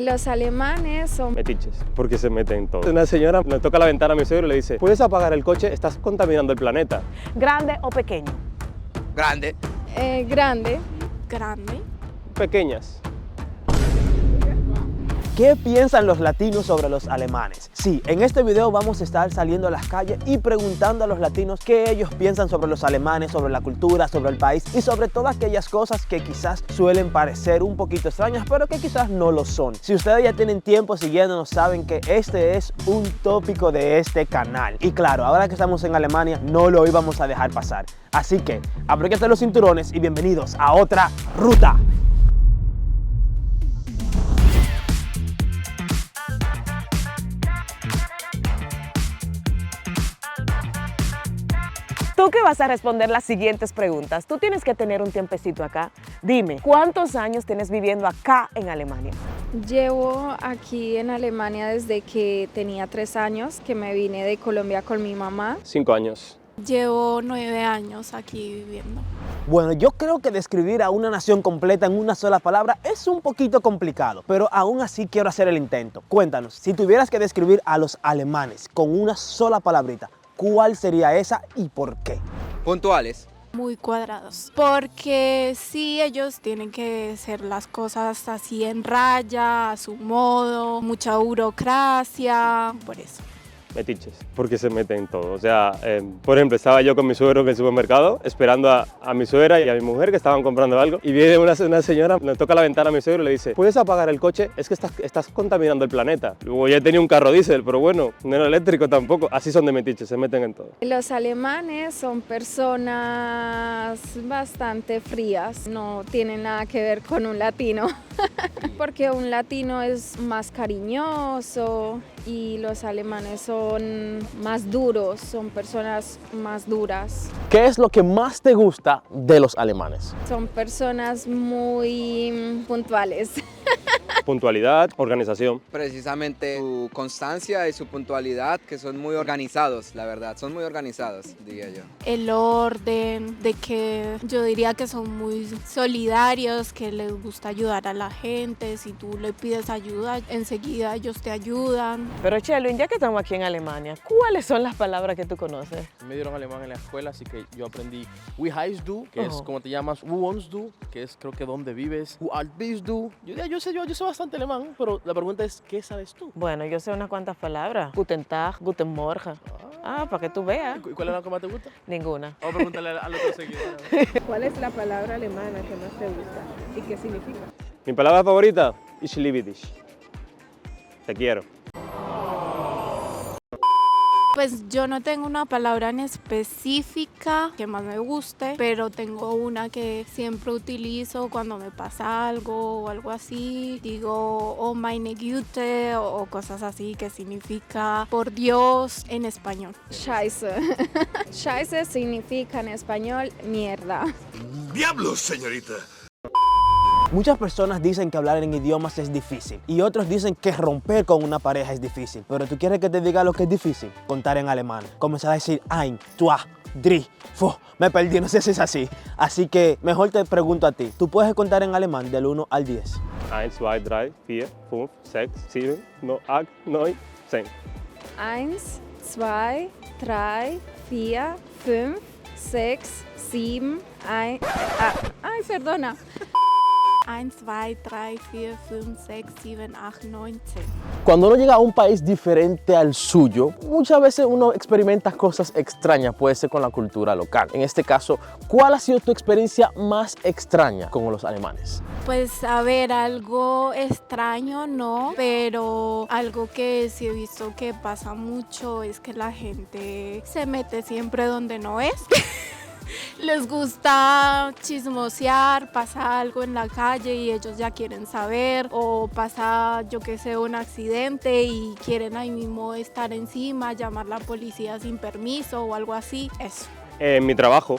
Los alemanes son metiches, porque se meten en todo. Una señora le toca la ventana a mi suegro y le dice: ¿puedes apagar el coche? Estás contaminando el planeta. ¿Grande o pequeño? Grande. grande. Grande. Pequeñas. ¿Qué piensan los latinos sobre los alemanes? Sí, en este video vamos a estar saliendo a las calles y preguntando a los latinos qué ellos piensan sobre los alemanes, sobre la cultura, sobre el país y sobre todas aquellas cosas que quizás suelen parecer un poquito extrañas, pero que quizás no lo son. Si ustedes ya tienen tiempo siguiéndonos, saben que este es un tópico de este canal. Y claro, ahora que estamos en Alemania, no lo íbamos a dejar pasar. Así que, abróchense los cinturones y bienvenidos a otra ruta. Tú que vas a responder las siguientes preguntas, tú tienes que tener un tiempecito acá. Dime, ¿cuántos años tienes viviendo acá en Alemania? Llevo aquí en Alemania desde que tenía 3 años, que me vine de Colombia con mi mamá. 5 años. Llevo 9 años aquí viviendo. Bueno, yo creo que describir a una nación completa en una sola palabra es un poquito complicado, pero aún así quiero hacer el intento. Cuéntanos, si tuvieras que describir a los alemanes con una sola palabrita, ¿cuál sería esa y por qué? Puntuales. Muy cuadrados. Porque sí, ellos tienen que hacer las cosas así en raya, a su modo, mucha burocracia, por eso. Metiches, porque se meten en todo. O sea, por ejemplo, estaba yo con mi suegro en el supermercado esperando a mi suegra y a mi mujer que estaban comprando algo y viene una señora, le toca la ventana a mi suegro y le dice: ¿puedes apagar el coche? Es que estás contaminando el planeta. Luego ya tenía un carro diésel, pero bueno, no era eléctrico tampoco. Así son de metiches, se meten en todo. Los alemanes son personas bastante frías, no tienen nada que ver con un latino, porque un latino es más cariñoso y los alemanes son más duros, son personas más duras. ¿Qué es lo que más te gusta de los alemanes? Son personas muy puntuales. Puntualidad, organización. Precisamente su constancia y su puntualidad, que son muy organizados, la verdad. Son muy organizados, diría yo. El orden, de que yo diría que son muy solidarios, que les gusta ayudar a la gente. Si tú le pides ayuda, enseguida ellos te ayudan. Pero Chelwin, ya que estamos aquí en Alemania, ¿cuáles son las palabras que tú conoces? Me dieron alemán en la escuela, así que yo aprendí Wie heißt du, que es como te llamas, Wo wohnst du, que es creo que dónde vives, Wo alt bist du. Yo sé bastante alemán, pero la pregunta es, ¿qué sabes tú? Bueno, yo sé unas cuantas palabras. Guten Tag, Guten Morgen. Para que tú veas. ¿Y cuál es la que más te gusta? Ninguna. Vamos a preguntarle al otro seguidor. ¿Cuál es la palabra alemana que más te gusta y qué significa? Mi palabra favorita, ich liebe dich. Te quiero. Pues yo no tengo una palabra en específica que más me guste, pero tengo una que siempre utilizo cuando me pasa algo o algo así. Digo, oh meine Güte o cosas así, que significa por Dios en español. Scheiße. Scheiße significa en español mierda. ¡Diablos, señorita! Muchas personas dicen que hablar en idiomas es difícil y otros dicen que romper con una pareja es difícil. Pero tú quieres que te diga lo que es difícil, contar en alemán. Comenzar a decir ein, zwei, drei, vier. Me perdí, no sé si es así. Así que mejor te pregunto a ti. ¿Tú puedes contar en alemán del 1 al 10? 1, 2, 3, 4, 5, 6, 7, 8, 9, 10. 1, 2, 3, 4, 5, 6, 7, 1. Ay, perdona. 1, 2, 3, 4, 5, 6, 7, 8, 9, 10. Cuando uno llega a un país diferente al suyo, muchas veces uno experimenta cosas extrañas, puede ser con la cultura local. En este caso, ¿cuál ha sido tu experiencia más extraña con los alemanes? Pues a ver, algo extraño no, pero algo que sí he visto que pasa mucho es que la gente se mete siempre donde no es. Les gusta chismosear, pasa algo en la calle y ellos ya quieren saber, o pasa, yo qué sé, un accidente y quieren ahí mismo estar encima, llamar a la policía sin permiso o algo así, eso. En mi trabajo,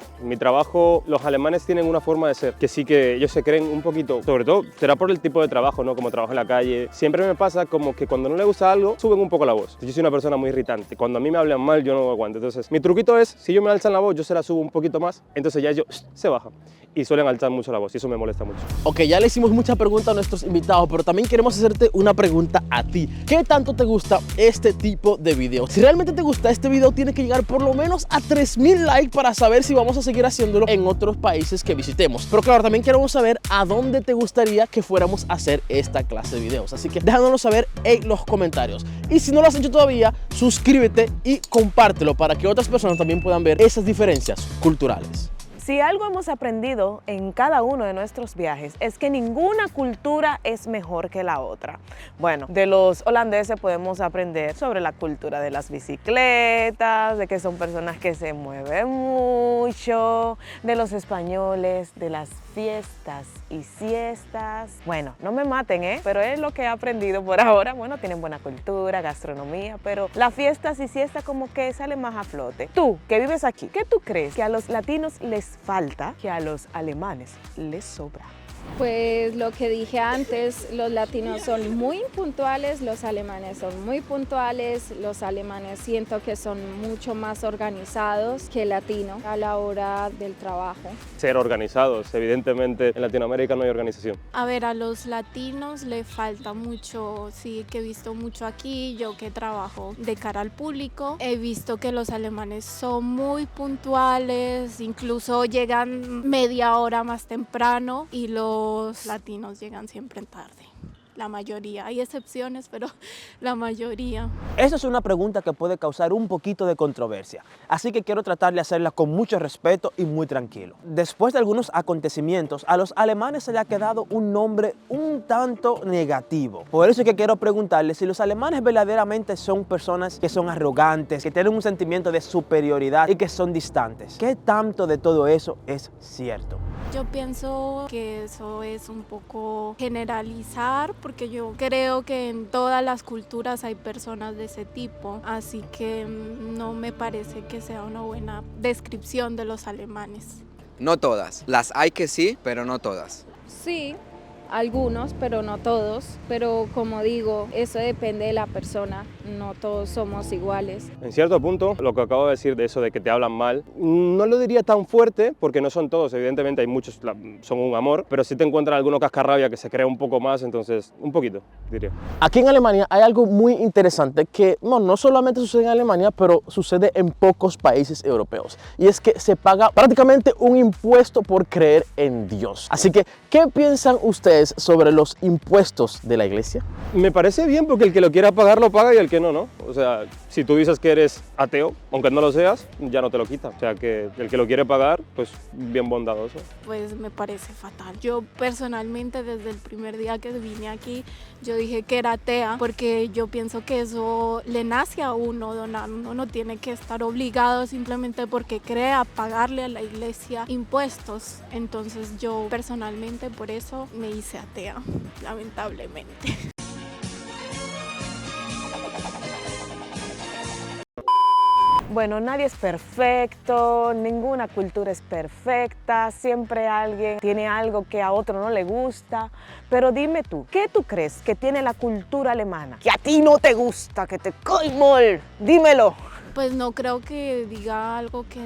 los alemanes tienen una forma de ser que sí que ellos se creen un poquito, sobre todo será por el tipo de trabajo, ¿no? Como trabajo en la calle. Siempre me pasa como que cuando no les gusta algo, suben un poco la voz. Yo soy una persona muy irritante. Cuando a mí me hablan mal, yo no aguanto. Entonces, mi truquito es, si yo me alzan la voz, yo se la subo un poquito más, entonces ya ellos se bajan. y suelen alzar mucho la voz y eso me molesta mucho. Ok, ya le hicimos muchas preguntas a nuestros invitados, pero también queremos hacerte una pregunta a ti. ¿Qué tanto te gusta este tipo de videos? Si realmente te gusta este video, tiene que llegar por lo menos a 3000 likes para saber si vamos a seguir haciéndolo en otros países que visitemos. Pero claro, también queremos saber a dónde te gustaría que fuéramos a hacer esta clase de videos. Así que déjanoslo saber en los comentarios. Y si no lo has hecho todavía, suscríbete y compártelo para que otras personas también puedan ver esas diferencias culturales. Si algo hemos aprendido en cada uno de nuestros viajes es que ninguna cultura es mejor que la otra. Bueno, de los holandeses podemos aprender sobre la cultura de las bicicletas, de que son personas que se mueven mucho, de los españoles, de las fiestas y siestas. Bueno, no me maten, pero es lo que he aprendido por ahora. Bueno, tienen buena cultura, gastronomía, pero las fiestas y siestas como que salen más a flote. Tú, que vives aquí, ¿qué tú crees que a los latinos les falta que a los alemanes les sobra? Pues lo que dije antes, los latinos son muy puntuales, los alemanes son muy puntuales, los alemanes siento que son mucho más organizados que el latino a la hora del trabajo. Ser organizados, evidentemente en Latinoamérica no hay organización. A ver, a los latinos le falta mucho, sí que he visto mucho aquí, yo que trabajo de cara al público, he visto que los alemanes son muy puntuales, incluso llegan media hora más temprano y los latinos llegan siempre tarde. La mayoría, hay excepciones, pero la mayoría. Esa es una pregunta que puede causar un poquito de controversia, así que quiero tratar de hacerla con mucho respeto y muy tranquilo. Después de algunos acontecimientos, a los alemanes se le ha quedado un nombre un tanto negativo. Por eso es que quiero preguntarles si los alemanes verdaderamente son personas que son arrogantes, que tienen un sentimiento de superioridad y que son distantes. ¿Qué tanto de todo eso es cierto? Yo pienso que eso es un poco generalizar, porque yo creo que en todas las culturas hay personas de ese tipo, así que no me parece que sea una buena descripción de los alemanes. No todas. Las hay que sí, pero no todas. Sí, algunos, pero no todos. Pero como digo, eso depende de la persona, no todos somos iguales. En cierto punto, lo que acabo de decir de eso de que te hablan mal, no lo diría tan fuerte porque no son todos, evidentemente hay muchos, son un amor, pero sí te encuentran alguno cascarrabia que se crea un poco más, entonces un poquito, diría. Aquí en Alemania hay algo muy interesante que no solamente sucede en Alemania, pero sucede en pocos países europeos. Y es que se paga prácticamente un impuesto por creer en Dios. Así que, ¿qué piensan ustedes sobre los impuestos de la iglesia? Me parece bien porque el que lo quiera pagar lo paga y el que no, no. O sea, si tú dices que eres ateo, aunque no lo seas, ya no te lo quita. O sea, que el que lo quiere pagar, pues bien bondadoso. Pues me parece fatal. Yo personalmente desde el primer día que vine aquí, yo dije que era atea porque yo pienso que eso le nace a uno donar. Uno no tiene que estar obligado simplemente porque cree a pagarle a la iglesia impuestos. Entonces yo personalmente por eso me hice atea, lamentablemente. Bueno, nadie es perfecto, ninguna cultura es perfecta, siempre alguien tiene algo que a otro no le gusta, pero dime tú, ¿qué tú crees que tiene la cultura alemana que a ti no te gusta, que te cae mal? Dímelo. Pues no creo que diga algo que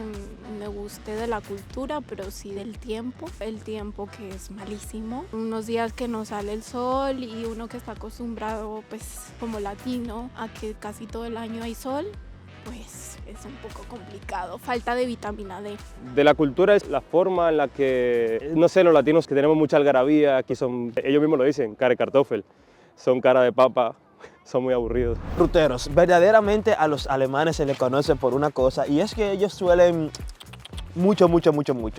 me guste de la cultura, pero sí del tiempo. El tiempo que es malísimo. Unos días que no sale el sol y uno que está acostumbrado, pues como latino, a que casi todo el año hay sol, pues es un poco complicado. Falta de vitamina D. De la cultura es la forma en la que, no sé, los latinos que tenemos mucha algarabía, aquí son, ellos mismos lo dicen, cara de kartoffel, son cara de papa. Son muy aburridos. Ruteros, verdaderamente a los alemanes se les conoce por una cosa y es que ellos suelen mucho.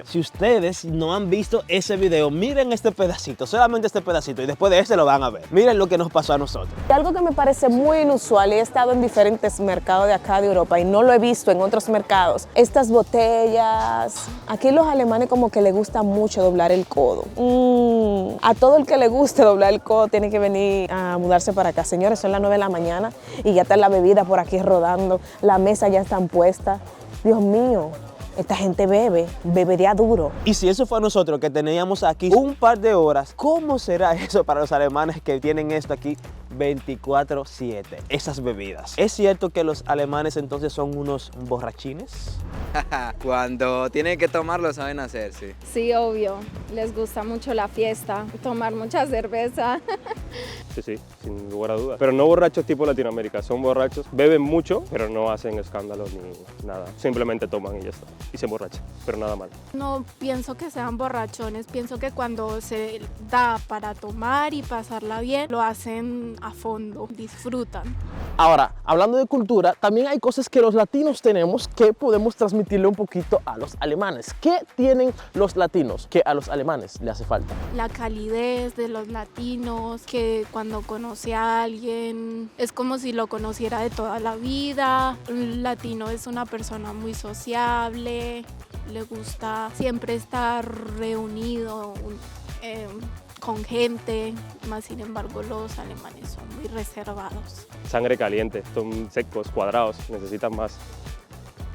Si ustedes no han visto ese video, miren este pedacito, solamente este pedacito y después de ese lo van a ver. Miren lo que nos pasó a nosotros. Algo que me parece muy inusual y he estado en diferentes mercados de acá de Europa y no lo he visto en otros mercados. Estas botellas, aquí los alemanes como que les gusta mucho doblar el codo. A todo el que le guste doblar el codo tiene que venir a mudarse para acá. Señores, son las 9 de la mañana y ya está la bebida por aquí rodando, la mesa ya están puestas. Dios mío. Esta gente bebería duro. Y si eso fue a nosotros que teníamos aquí un par de horas, ¿cómo será eso para los alemanes que tienen esto aquí 24/7 esas bebidas. ¿Es cierto que los alemanes entonces son unos borrachines? Cuando tienen que tomar lo saben hacer, sí. Sí, obvio. Les gusta mucho la fiesta, tomar mucha cerveza. Sí, sí, sin lugar a dudas. Pero no borrachos tipo Latinoamérica, son borrachos, beben mucho, pero no hacen escándalos ni nada. Simplemente toman y ya está. Y se emborrachan, pero nada mal. No pienso que sean borrachones, pienso que cuando se da para tomar y pasarla bien, lo hacen a fondo, disfrutan. Ahora, hablando de cultura, también hay cosas que los latinos tenemos que podemos transmitirle un poquito a los alemanes. ¿Qué tienen los latinos que a los alemanes le hace falta? La calidez de los latinos, que cuando conoce a alguien es como si lo conociera de toda la vida. Un latino es una persona muy sociable, le gusta siempre estar reunido con gente, más sin embargo los alemanes son muy reservados. Sangre caliente, son secos, cuadrados, necesitan más.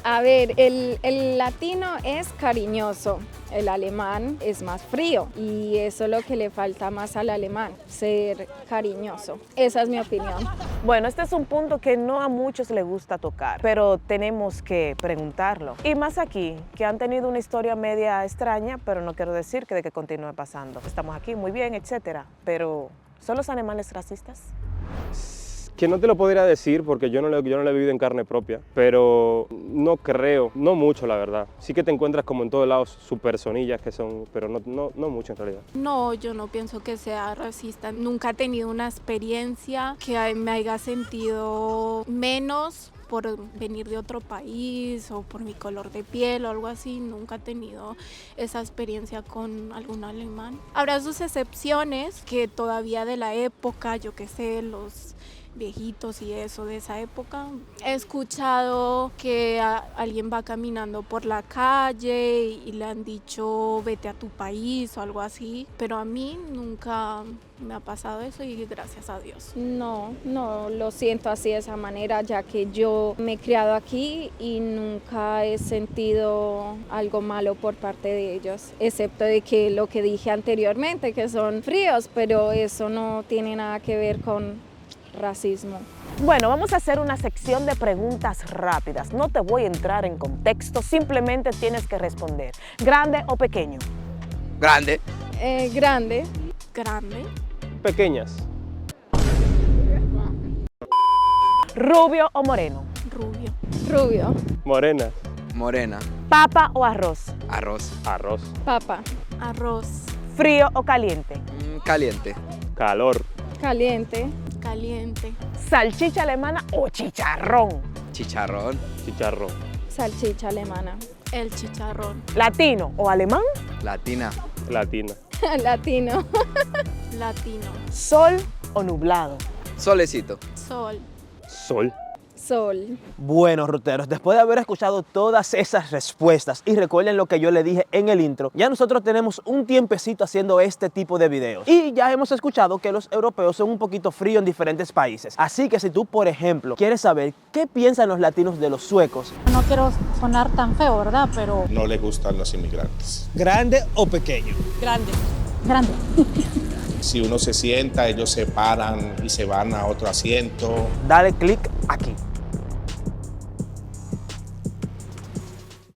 A ver, el latino es cariñoso, el alemán es más frío y eso es lo que le falta más al alemán, ser cariñoso. Esa es mi opinión. Bueno, este es un punto que no a muchos les gusta tocar, pero tenemos que preguntarlo. Y más aquí, que han tenido una historia media extraña, pero no quiero decir que de que continúe pasando. Estamos aquí muy bien, etcétera, pero ¿son los alemanes racistas? Que no te lo podría decir porque yo no lo he vivido en carne propia, pero no creo, no mucho la verdad. Sí que te encuentras como en todos lados su personillas que son, pero no mucho en realidad. No, yo no pienso que sea racista. Nunca he tenido una experiencia que me haya sentido menos por venir de otro país o por mi color de piel o algo así. Nunca he tenido esa experiencia con algún alemán. Habrá sus excepciones que todavía de la época, yo qué sé, los viejitos y eso de esa época. He escuchado que alguien va caminando por la calle y le han dicho vete a tu país o algo así, pero a mí nunca me ha pasado eso y gracias a Dios. No lo siento así de esa manera, ya que yo me he criado aquí y nunca he sentido algo malo por parte de ellos, excepto de que lo que dije anteriormente, que son fríos, pero eso no tiene nada que ver con racismo. Bueno, vamos a hacer una sección de preguntas rápidas. No te voy a entrar en contexto, simplemente tienes que responder. ¿Grande o pequeño? Grande. Grande. Grande. Pequeñas. ¿Rubio o moreno? Rubio. Rubio. Morenas. Morena. ¿Papa o arroz? Arroz. Arroz. Papa. Arroz. ¿Frío o caliente? Caliente. Calor. Caliente. Caliente. ¿Salchicha alemana o chicharrón? Chicharrón. Chicharrón. Salchicha alemana. El chicharrón. ¿Latino o alemán? Latina. Latina. Latino. Latino. ¿Sol o nublado? Solecito. Sol. Sol. Sol. Bueno, ruteros, después de haber escuchado todas esas respuestas y recuerden lo que yo le dije en el intro, ya nosotros tenemos un tiempecito haciendo este tipo de videos y ya hemos escuchado que los europeos son un poquito fríos en diferentes países. Así que si tú, por ejemplo, quieres saber qué piensan los latinos de los suecos, no quiero sonar tan feo, ¿verdad? Pero No le gustan los inmigrantes. ¿Grande o pequeño? grande. Si uno se sienta, ellos se paran y se van a otro asiento. dale clic aquí.